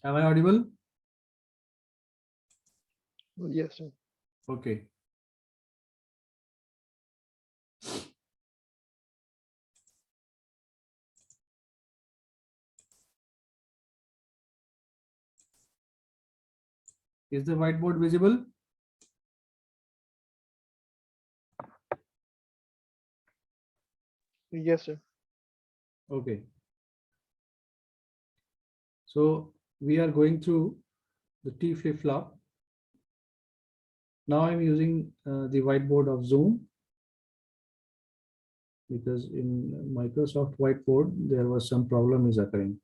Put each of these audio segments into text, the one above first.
Am I audible? Yes, sir. Okay. Is the whiteboard visible? Yes, sir. Okay. So we are going through the T flip-flop. Now I'm using the whiteboard of Zoom, because in Microsoft Whiteboard there was some problem is occurring.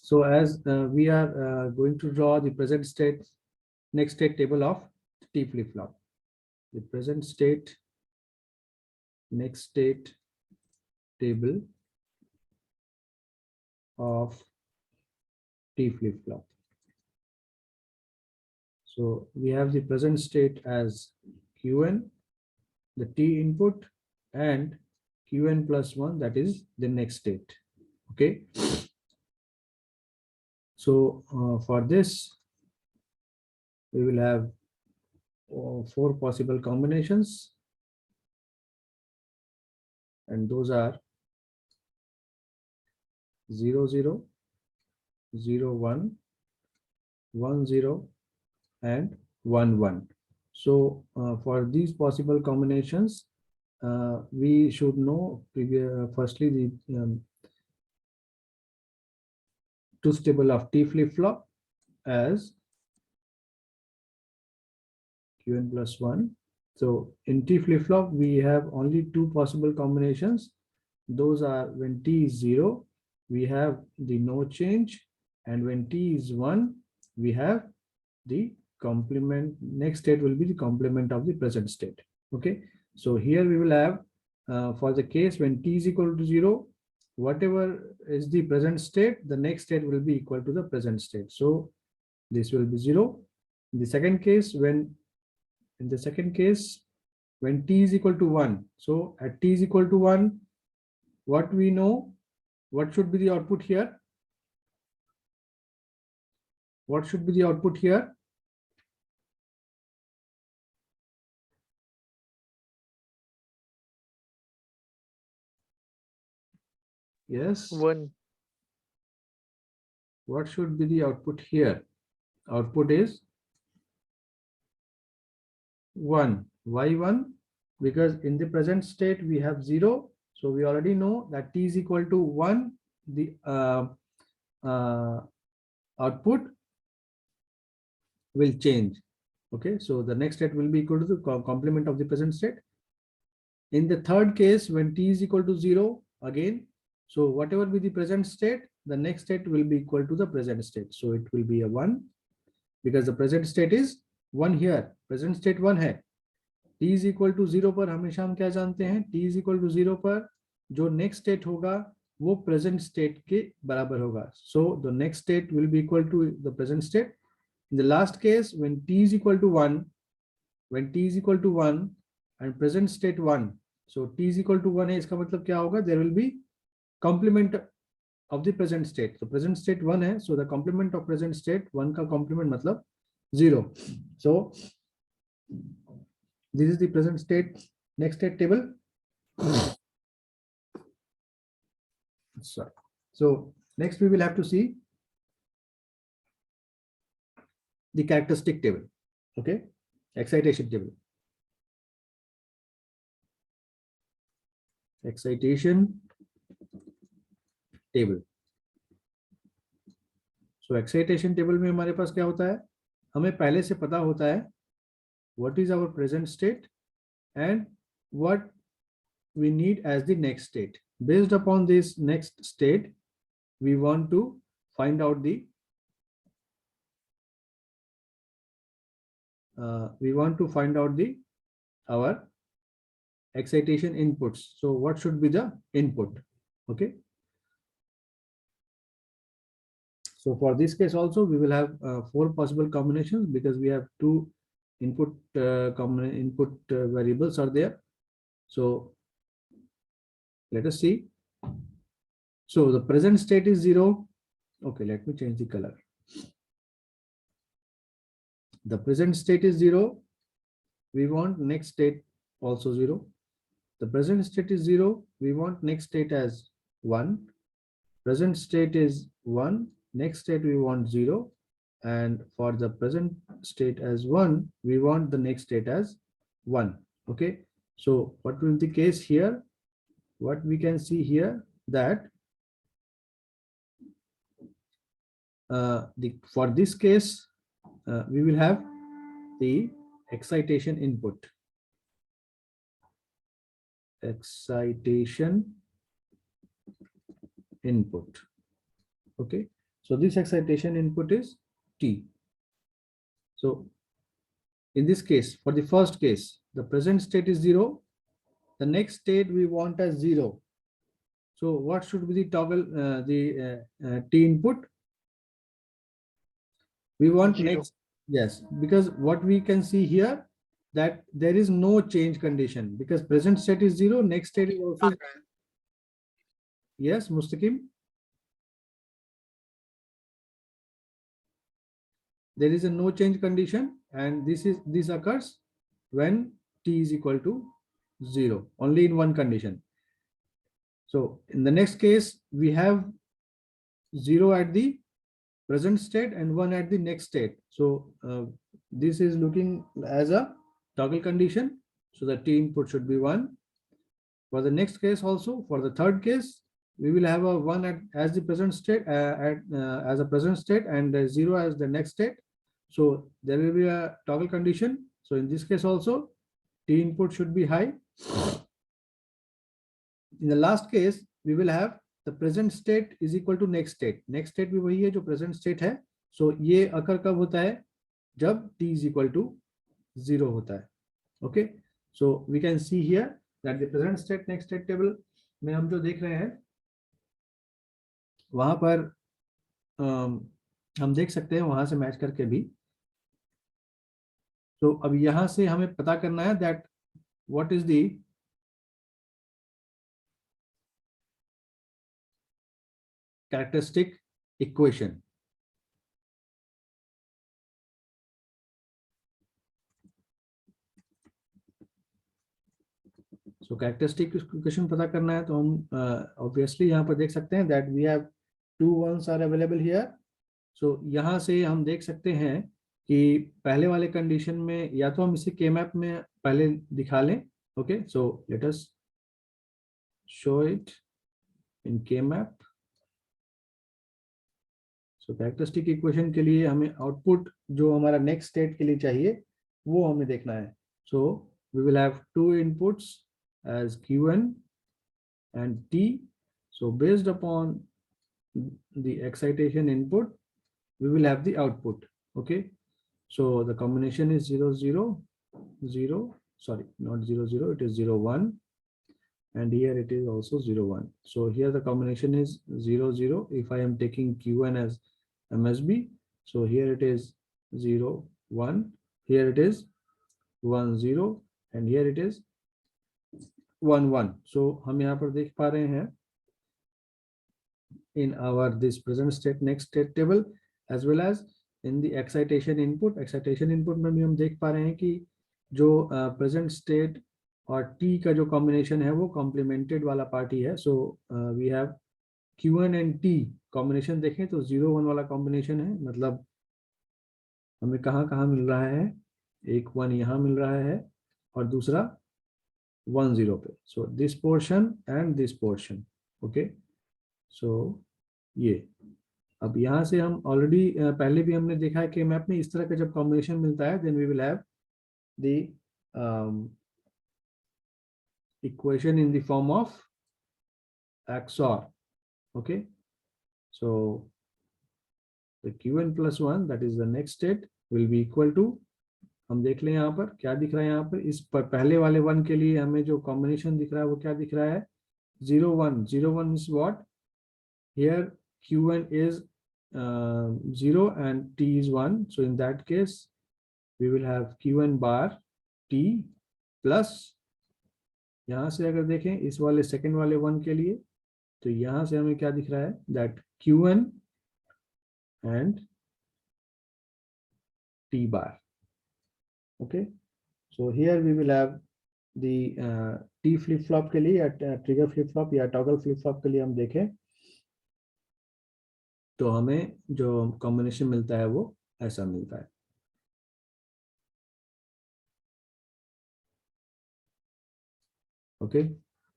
So as we are going to draw the present state, next state table of T flip-flop. The present state, next state table of T flip-flop. So we have the present state as Qn, the T input, and Qn plus 1, that is the next state. Okay. So for this, we will have 4 possible combinations, and those are 0, 0, 0, 1, 1, 0, and 1, 1. So for these possible combinations, we should know firstly the truth table of T flip-flop as Qn plus 1. So in T flip-flop, we have only 2 possible combinations. Those are when T is 0, we have the no change, and when T is 1, we have the complement. Next state will be the complement of the present state. Okay. So here we will have for the case when T is equal to 0, whatever is the present state, the next state will be equal to the present state. So this will be 0. In the second case, when T is equal to 1, so at T is equal to 1, what we know, what should be the output here? What should be the output here? Yes. 1. What should be the output here? Output is 1. Why 1? Because in the present state we have 0. So we already know that T is equal to 1. The output will change. Okay. So the next state will be equal to the complement of the present state. In the third case, when T is equal to 0, again, so whatever be the present state, the next state will be equal to the present state. So it will be a 1, because the present state is 1 here. Present state 1 है. T is equal to 0 पर हमेशा हम क्या जानते हैं? T is equal to 0 पर जो next state होगा वो present state के बराबर होगा. So the next state will be equal to the present state. In the last case, when T is equal to 1, and present state 1, so T is equal to 1 है, इसका मतलब क्या होगा? There will be complement of the present state. So present state 1 है, so the complement of present state 1 का complement मतलब 0. So this is the present state next state table. Sorry. So next we will have to see the characteristic table. Okay, excitation table. Excitation table. So excitation table में हमारे पास क्या होता है? हमें पहले से पता होता है what is our present state and what we need as the next state. Based upon this next state, we want to find out the our excitation inputs. So what should be the input? Okay. So for this case also we will have 4 possible combinations, because we have 2 input variables are there. So let us see. So the present state is 0. Okay, let me change the color. The present state is 0. We want next state also 0. The present state is 0. We want next state as 1. Present state is 1. Next state we want 0. And for the present state as 1, we want the next state as 1. Okay. So what will be the case here? What we can see here that for this case, we will have the excitation input. Excitation input. Okay, so this excitation input is T. So in this case, for the first case, the present state is 0. The next state we want as 0. So what should be the toggle, T input? We want 0. Next, yes, because what we can see here that there is no change condition, because present state is 0, next state is also. Yes, Mustaqim. There is a no change condition, and this occurs when T is equal to 0, only in one condition. So in the next case, we have 0 at the present state and 1 at the next state. So this is looking as a toggle condition. So the T input should be 1. For the next case also, for the third case, we will have a 1 as the present state, as a present state, and 0 as the next state. So there will be a toggle condition. So in this case also, T input should be high. In the last case, we will have the present state is equal to next state. Next state भी वही है जो present state है. So ये occur कब होता है? जब T is equal to 0 होता है. Okay. So we can see here that the present state next state table में हम जो देख रहे हैं वहां पर हम देख सकते हैं वहां से मैच करके भी. तो अब यहां से हमें पता करना है that what is the characteristic equation. So characteristic equation पता करना है तो हम obviously यहाँ पर देख सकते हैं that we have 2 ones are available here. So यहाँ से हम देख सकते हैं कि पहले वाले कंडीशन में या तो हम इसे K-map में पहले दिखा लें. Okay, so let us show it in K-map. So characteristic equation के लिए हमें आउटपुट जो हमारा नेक्स्ट स्टेट के लिए चाहिए वो हमें देखना है. So we will have 2 inputs as Q1 and T. So based upon the excitation input, we will have the output. Okay. So the combination is 0 0 0. Sorry, not 0 0. It is 0 1, and here it is also 0 1. So here the combination is 0 0. If I am taking Q1 as MSB, so here it is 0 1. Here it is 1 0, and here it is 1 1. So हम यहाँ पर देख पा रहे हैं in our this present state next state table as well as in the excitation input. Excitation input में भी हम देख पा रहे हैं कि जो present state और T का जो combination है वो complemented वाला पार्टी है. So we have Q1 and T combination देखें तो 0 1 वाला combination है. मतलब हमें कहाँ कहाँ मिल रहा है, एक 1 यहाँ मिल रहा है और दूसरा 1 0 पे. So this portion and this portion. Okay. So ये अब यहाँ से हम ऑलरेडी पहले भी हमने देखा है कि मैप में इस तरह का जब कॉम्बिनेशन मिलता है then we will have the equation in the form of XOR. Okay, so the Q1 plus 1, that is the next state, will be equal to, हम देख लें यहाँ पर क्या दिख रहा है. यहाँ पर इस पर पहले वाले 1 के लिए हमें जो कॉम्बिनेशन दिख रहा है वो क्या दिख रहा है, 0 1. 0 1 is what? Here Q1 is 0 and T is 1. So in that case, we will have Q1 bar T plus, यहाँ से अगर देखें इस वाले सेकेंड वाले 1 के लिए तो यहाँ से हमें क्या दिख रहा है that Q1 and T bar. Okay, so here we will have the T flip flop के लिए या ट्रिगर फ्लिप फ्लॉप या टॉगल फ्लिप फ्लॉप के लिए हम देखें तो हमें जो कॉम्बिनेशन मिलता है वो ऐसा मिलता है. Okay,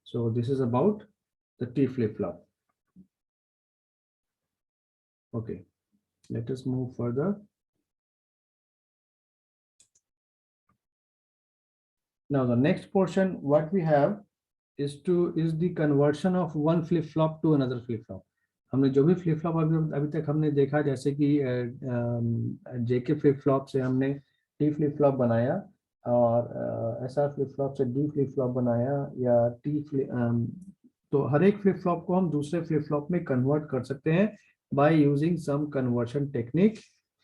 so this is about the T flip flop. Okay, let us move further. Now the next portion what we have is the conversion of one flip flop to another flip flop. हमने जो भी flip flop अभी तक हमने देखा जैसे कि JK flip flop से हमने टी फ्लिप फ्लॉप बनाया और एसआर फ्लिप फ्लॉप से डी फ्लिप फ्लॉप बनाया या तो हर एक फ्लिप फ्लॉप को हम दूसरे फ्लिप फ्लॉप में कन्वर्ट कर सकते हैं by using some conversion technique.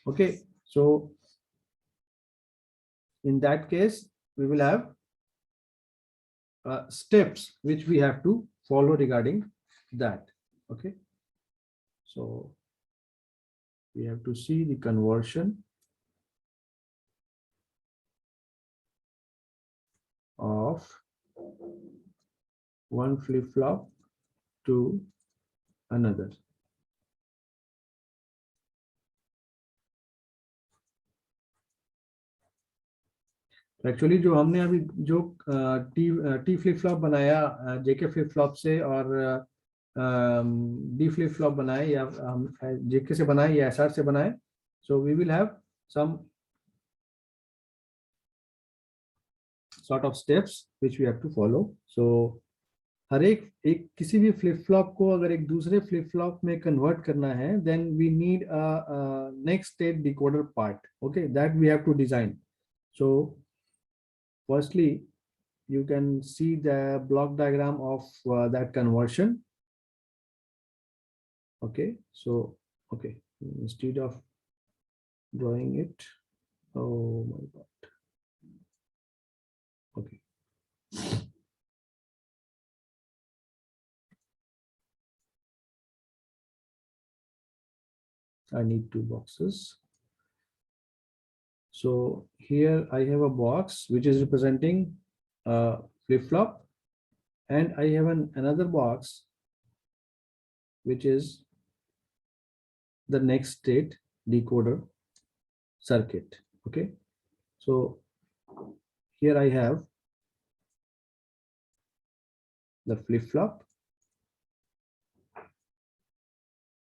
Okay, so in that case we will have steps which we have to follow regarding that. Okay, so we have to see the conversion of one flip flop to another. Actually जो हमने अभी जो T flip flop बनाया JK flip flop से और D flip flop बनाए या हम जेके से बनाए या एसआर से बनाए, so we will have some sort of steps which we have to follow. So हर एक किसी भी फ्लिप फ्लॉप को अगर एक दूसरे फ्लिप फ्लॉप में कन्वर्ट करना है then we need a next state decoder part. Okay, that we have to design. So firstly you can see the block diagram of that conversion. Okay, so okay, instead of drawing it, oh my god, okay, I need two boxes. So here I have a box which is representing a flip flop and I have another box which is the next state decoder circuit. Okay, so here I have the flip flop